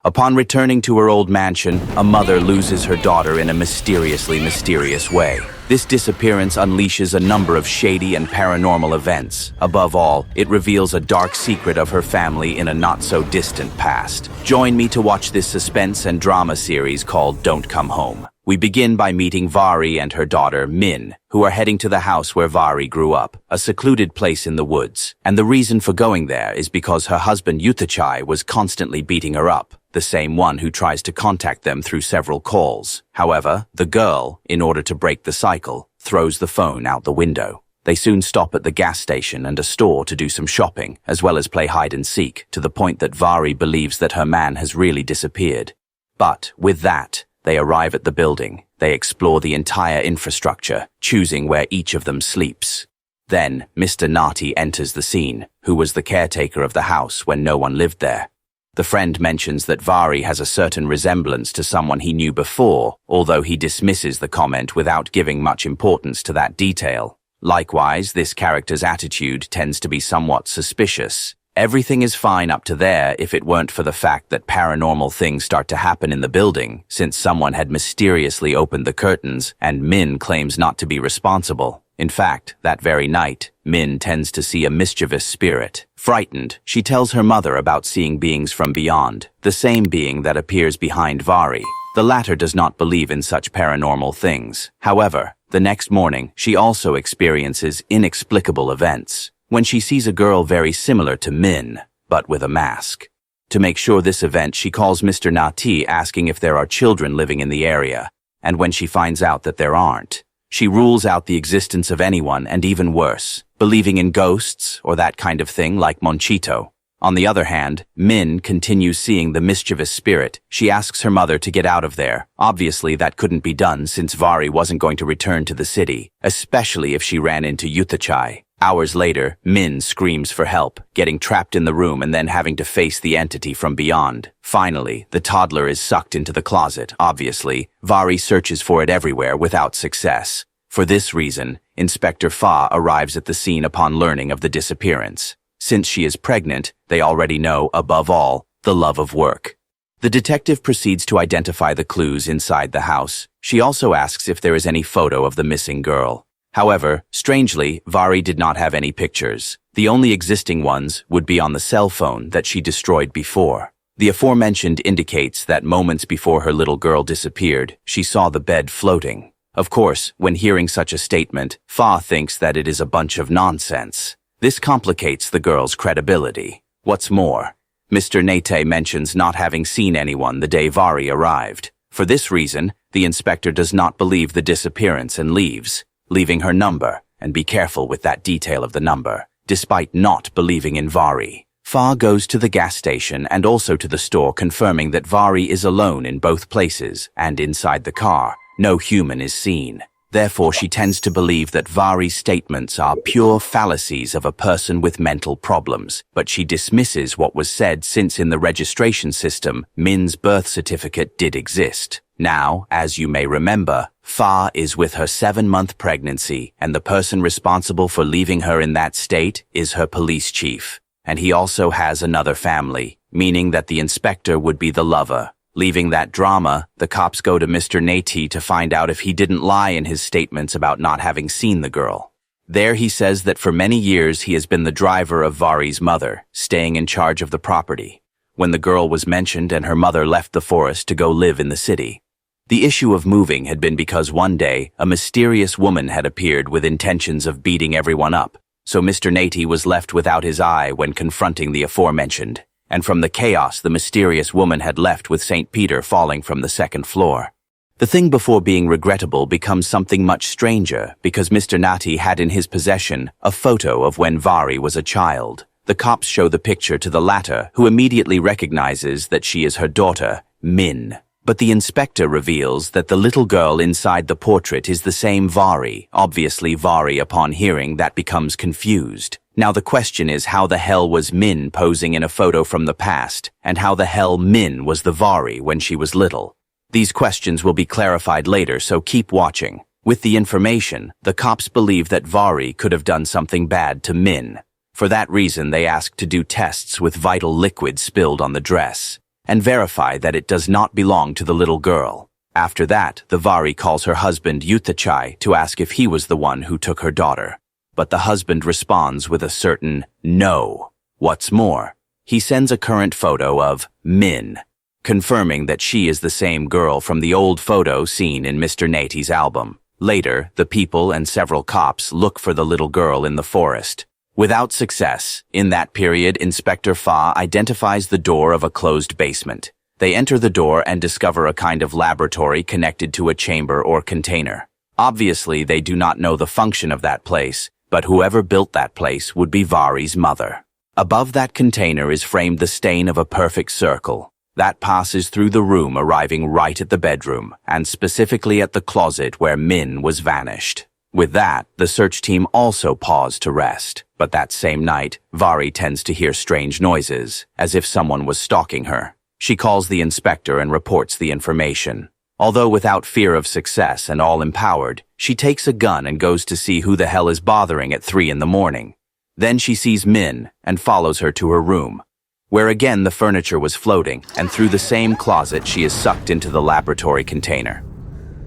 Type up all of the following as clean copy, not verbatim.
Upon returning to her old mansion, a mother loses her daughter in a mysterious way. This disappearance unleashes a number of shady and paranormal events. Above all, it reveals a dark secret of her family in a not-so-distant past. Join me to watch this suspense and drama series called Don't Come Home. We begin by meeting Vari and her daughter, Min, who are heading to the house where Vari grew up, a secluded place in the woods. And the reason for going there is because her husband Yuthachai was constantly beating her up, the same one who tries to contact them through several calls. However, the girl, in order to break the cycle, throws the phone out the window. They soon stop at the gas station and a store to do some shopping, as well as play hide and seek, to the point that Vari believes that her man has really disappeared. But, with that, they arrive at the building. They explore the entire infrastructure, choosing where each of them sleeps. Then, Mr. Nati enters the scene, who was the caretaker of the house when no one lived there. The friend mentions that Vari has a certain resemblance to someone he knew before, although he dismisses the comment without giving much importance to that detail. Likewise, this character's attitude tends to be somewhat suspicious. Everything is fine up to there if it weren't for the fact that paranormal things start to happen in the building, since someone had mysteriously opened the curtains and Min claims not to be responsible. In fact, that very night, Min tends to see a mischievous spirit. Frightened, she tells her mother about seeing beings from beyond, the same being that appears behind Vari. The latter does not believe in such paranormal things. However, the next morning, she also experiences inexplicable events when she sees a girl very similar to Min, but with a mask. To make sure this event, she calls Mr. Nati asking if there are children living in the area, and when she finds out that there aren't, she rules out the existence of anyone and even worse, believing in ghosts or that kind of thing like Monchito. On the other hand, Min continues seeing the mischievous spirit. She asks her mother to get out of there. Obviously, that couldn't be done since Vari wasn't going to return to the city, especially if she ran into Yuthachai. Hours later, Min screams for help, getting trapped in the room and then having to face the entity from beyond. Finally, the toddler is sucked into the closet. Obviously, Vari searches for it everywhere without success. For this reason, Inspector Fa arrives at the scene upon learning of the disappearance. Since she is pregnant, they already know, above all, the love of work. The detective proceeds to identify the clues inside the house. She also asks if there is any photo of the missing girl. However, strangely, Vari did not have any pictures. The only existing ones would be on the cell phone that she destroyed before. The aforementioned indicates that moments before her little girl disappeared, she saw the bed floating. Of course, when hearing such a statement, Fa thinks that it is a bunch of nonsense. This complicates the girl's credibility. What's more, Mr. Nate mentions not having seen anyone the day Vari arrived. For this reason, the inspector does not believe the disappearance and leaves, leaving her number, and be careful with that detail of the number, despite not believing in Vari. Fa goes to the gas station and also to the store, confirming that Vari is alone in both places, and inside the car, no human is seen. Therefore, she tends to believe that Vari's statements are pure fallacies of a person with mental problems, but she dismisses what was said since in the registration system, Min's birth certificate did exist. Now, as you may remember, Fa is with her 7-month pregnancy, and the person responsible for leaving her in that state is her police chief. And he also has another family, meaning that the inspector would be the lover. Leaving that drama, the cops go to Mr. Nati to find out if he didn't lie in his statements about not having seen the girl. There he says that for many years he has been the driver of Vari's mother, staying in charge of the property, when the girl was mentioned and her mother left the forest to go live in the city. The issue of moving had been because one day, a mysterious woman had appeared with intentions of beating everyone up, so Mr. Nati was left without his eye when confronting the aforementioned. And from the chaos, the mysterious woman had left with St. Peter falling from the 2nd floor. The thing before being regrettable becomes something much stranger because Mr. Nati had in his possession a photo of when Vari was a child. The cops show the picture to the latter, who immediately recognizes that she is her daughter, Min. But the inspector reveals that the little girl inside the portrait is the same Vari. Obviously, Vari, upon hearing that, becomes confused. Now the question is, how the hell was Min posing in a photo from the past, and how the hell Min was the Vari when she was little? These questions will be clarified later, so keep watching. With the information, the cops believe that Vari could have done something bad to Min. For that reason, they ask to do tests with vital liquid spilled on the dress. and verify that it does not belong to the little girl. After that, the Vari calls her husband Yuthachai to ask if he was the one who took her daughter. But the husband responds with a certain no. What's more, he sends a current photo of Min, confirming that she is the same girl from the old photo seen in Mr. Nati's album. Later, the people and several cops look for the little girl in the forest. Without success, in that period, Inspector Fa identifies the door of a closed basement. They enter the door and discover a kind of laboratory connected to a chamber or container. Obviously, they do not know the function of that place, but whoever built that place would be Vari's mother. Above that container is framed the stain of a perfect circle. That passes through the room, arriving right at the bedroom, and specifically at the closet where Min was vanished. With that, the search team also paused to rest. But that same night, Vari tends to hear strange noises, as if someone was stalking her. She calls the inspector and reports the information. Although without fear of success and all empowered, she takes a gun and goes to see who the hell is bothering at 3 in the morning. Then she sees Min and follows her to her room, where again the furniture was floating, and through the same closet she is sucked into the laboratory container.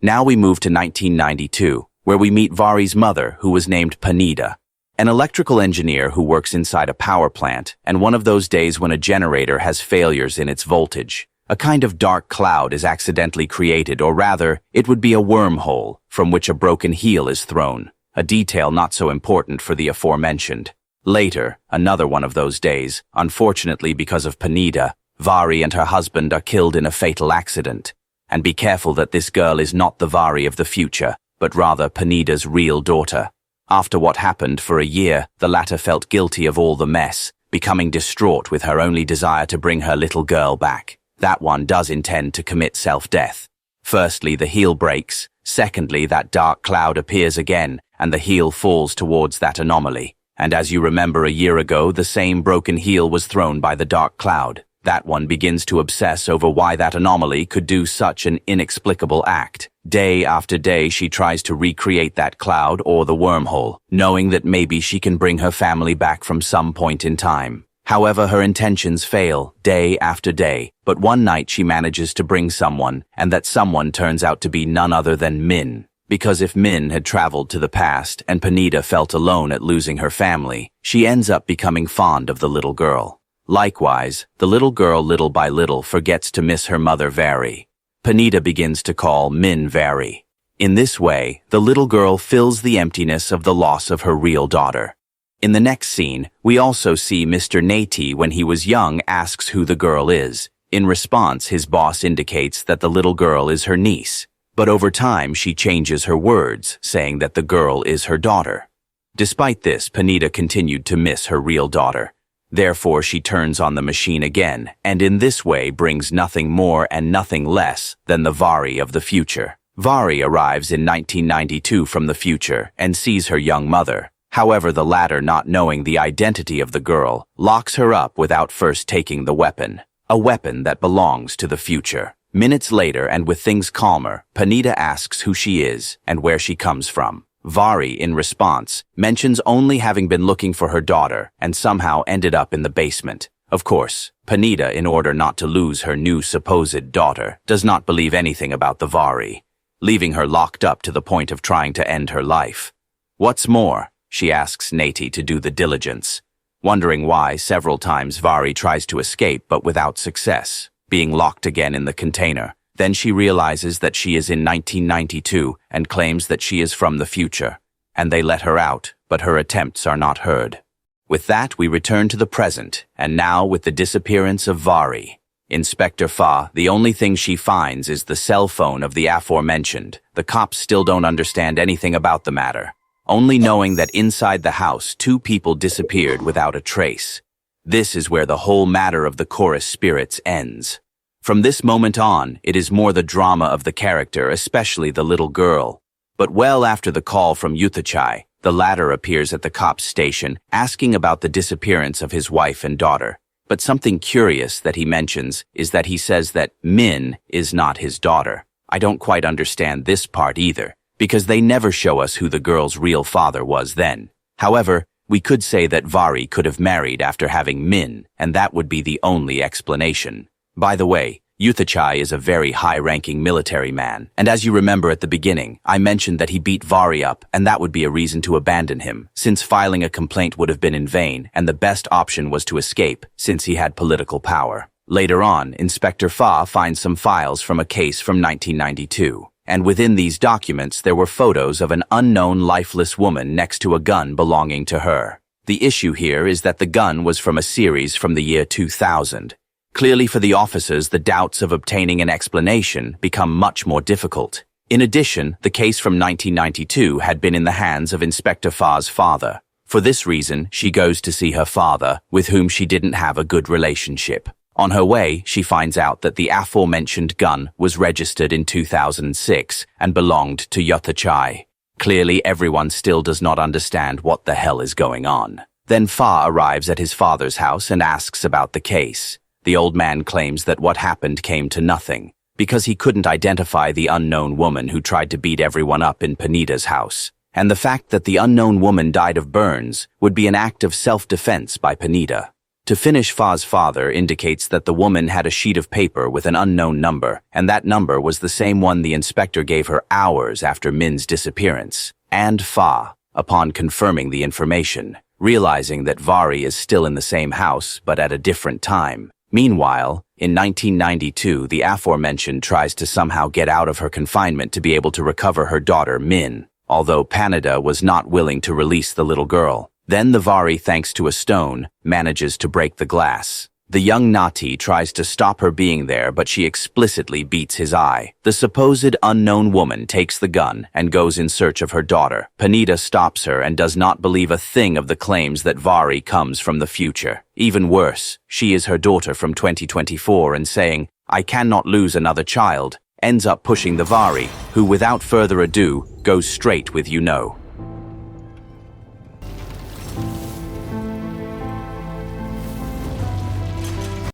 Now we move to 1992, where we meet Vari's mother, who was named Panida, an electrical engineer who works inside a power plant, and one of those days when a generator has failures in its voltage. A kind of dark cloud is accidentally created, or rather, it would be a wormhole from which a broken heel is thrown, a detail not so important for the aforementioned. Later, another one of those days, unfortunately because of Panida, Vari and her husband are killed in a fatal accident. And be careful that this girl is not the Vari of the future, but rather Panida's real daughter. After what happened for a year, the latter felt guilty of all the mess, becoming distraught with her only desire to bring her little girl back. That one does intend to commit self-death. Firstly, the heel breaks. Secondly, that dark cloud appears again, and the heel falls towards that anomaly. And as you remember a year ago, the same broken heel was thrown by the dark cloud. That one begins to obsess over why that anomaly could do such an inexplicable act. Day after day, she tries to recreate that cloud or the wormhole, knowing that maybe she can bring her family back from some point in time. However, her intentions fail day after day, but one night she manages to bring someone, and that someone turns out to be none other than Min. Because if Min had traveled to the past and Panida felt alone at losing her family, she ends up becoming fond of the little girl. Likewise, the little girl little by little forgets to miss her mother Vari. Panida begins to call Min Vari. In this way, the little girl fills the emptiness of the loss of her real daughter. In the next scene, we also see Mr. Nati when he was young asks who the girl is. In response, his boss indicates that the little girl is her niece. But over time, she changes her words, saying that the girl is her daughter. Despite this, Panida continued to miss her real daughter. Therefore, she turns on the machine again, and in this way brings nothing more and nothing less than the Vari of the future. Vari arrives in 1992 from the future and sees her young mother. However, the latter, not knowing the identity of the girl, locks her up without first taking the weapon. A weapon that belongs to the future. Minutes later, and with things calmer, Panida asks who she is and where she comes from. Vari, in response, mentions only having been looking for her daughter and somehow ended up in the basement. Of course, Panida, in order not to lose her new supposed daughter, does not believe anything about the Vari, leaving her locked up to the point of trying to end her life. What's more, she asks Nati to do the diligence, wondering why several times Vari tries to escape but without success, being locked again in the container. Then she realizes that she is in 1992 and claims that she is from the future, and they let her out, but her attempts are not heard. With that, we return to the present, and now with the disappearance of Vari. Inspector Fa, the only thing she finds is the cell phone of the aforementioned. The cops still don't understand anything about the matter, only knowing that inside the house 2 people disappeared without a trace. This is where the whole matter of the chorus spirits ends. From this moment on, it is more the drama of the character, especially the little girl. But well after the call from Yuthachai, the latter appears at the cops' station, asking about the disappearance of his wife and daughter. But something curious that he mentions is that he says that Min is not his daughter. I don't quite understand this part either, because they never show us who the girl's real father was then. However, we could say that Vari could have married after having Min, and that would be the only explanation. By the way, Yuthachai is a very high-ranking military man, and as you remember at the beginning, I mentioned that he beat Vari up, and that would be a reason to abandon him, since filing a complaint would have been in vain, and the best option was to escape, since he had political power. Later on, Inspector Fa finds some files from a case from 1992, and within these documents there were photos of an unknown lifeless woman next to a gun belonging to her. The issue here is that the gun was from a series from the year 2000. Clearly for the officers, the doubts of obtaining an explanation become much more difficult. In addition, the case from 1992 had been in the hands of Inspector Fa's father. For this reason, she goes to see her father, with whom she didn't have a good relationship. On her way, she finds out that the aforementioned gun was registered in 2006 and belonged to Yuthachai. Clearly, everyone still does not understand what the hell is going on. Then Fa arrives at his father's house and asks about the case. The old man claims that what happened came to nothing, because he couldn't identify the unknown woman who tried to beat everyone up in Panita's house. And the fact that the unknown woman died of burns would be an act of self-defense by Panita. To finish, Fa's father indicates that the woman had a sheet of paper with an unknown number, and that number was the same one the inspector gave her hours after Min's disappearance. And Fa, upon confirming the information, realizing that Vari is still in the same house but at a different time. Meanwhile, in 1992, the aforementioned tries to somehow get out of her confinement to be able to recover her daughter, Min, although Panida was not willing to release the little girl. Then the Vari, thanks to a stone, manages to break the glass. The young Nati tries to stop her being there, but she explicitly beats his eye. The supposed unknown woman takes the gun and goes in search of her daughter. Panita stops her and does not believe a thing of the claims that Vari comes from the future. Even worse, she is her daughter from 2024 and saying, "I cannot lose another child," ends up pushing the Vari, who without further ado, goes straight with you know.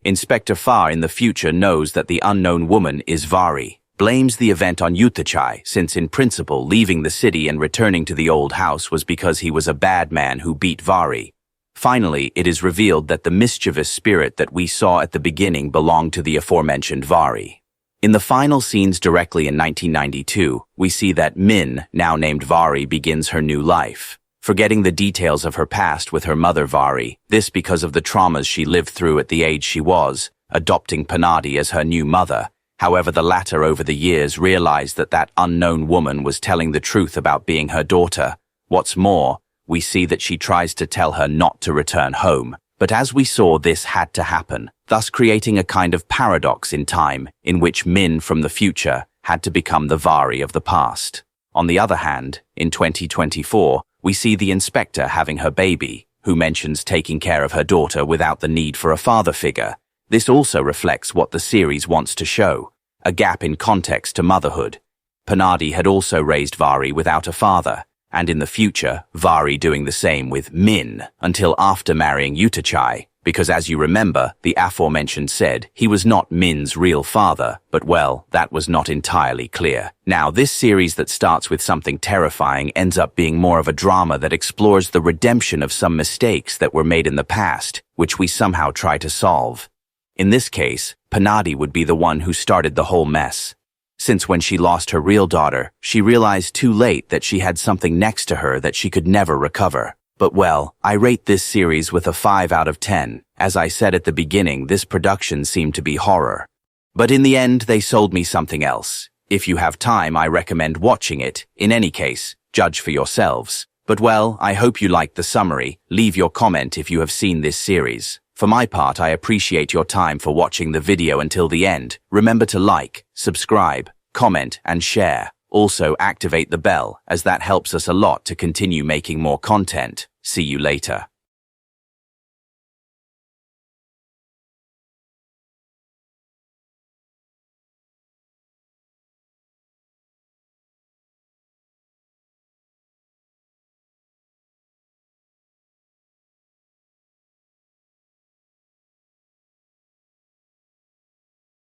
Inspector Fa in the future knows that the unknown woman is Vari, blames the event on Yuthachai, since in principle leaving the city and returning to the old house was because he was a bad man who beat Vari. Finally, it is revealed that the mischievous spirit that we saw at the beginning belonged to the aforementioned Vari. In the final scenes directly in 1992, we see that Min, now named Vari, begins her new life. Forgetting the details of her past with her mother Vari, this because of the traumas she lived through at the age she was, adopting Panadi as her new mother. However, the latter over the years realized that that unknown woman was telling the truth about being her daughter. What's more, we see that she tries to tell her not to return home. But as we saw, this had to happen, thus creating a kind of paradox in time, in which Min from the future had to become the Vari of the past. On the other hand, in 2024, we see the inspector having her baby, who mentions taking care of her daughter without the need for a father figure. This also reflects what the series wants to show, a gap in context to motherhood. Panadi had also raised Vari without a father, and in the future, Vari doing the same with Min, until after marrying Yuthachai, because as you remember, the aforementioned said he was not Min's real father, but well, that was not entirely clear. Now, this series that starts with something terrifying ends up being more of a drama that explores the redemption of some mistakes that were made in the past, which we somehow try to solve. In this case, Panadi would be the one who started the whole mess. Since when she lost her real daughter, she realized too late that she had something next to her that she could never recover. But well, I rate this series with a 5 out of 10. As I said at the beginning, this production seemed to be horror. But in the end, they sold me something else. If you have time, I recommend watching it. In any case, judge for yourselves. But well, I hope you liked the summary. Leave your comment if you have seen this series. For my part, I appreciate your time for watching the video until the end. Remember to like, subscribe, comment, and share. Also, activate the bell, as that helps us a lot to continue making more content. See you later.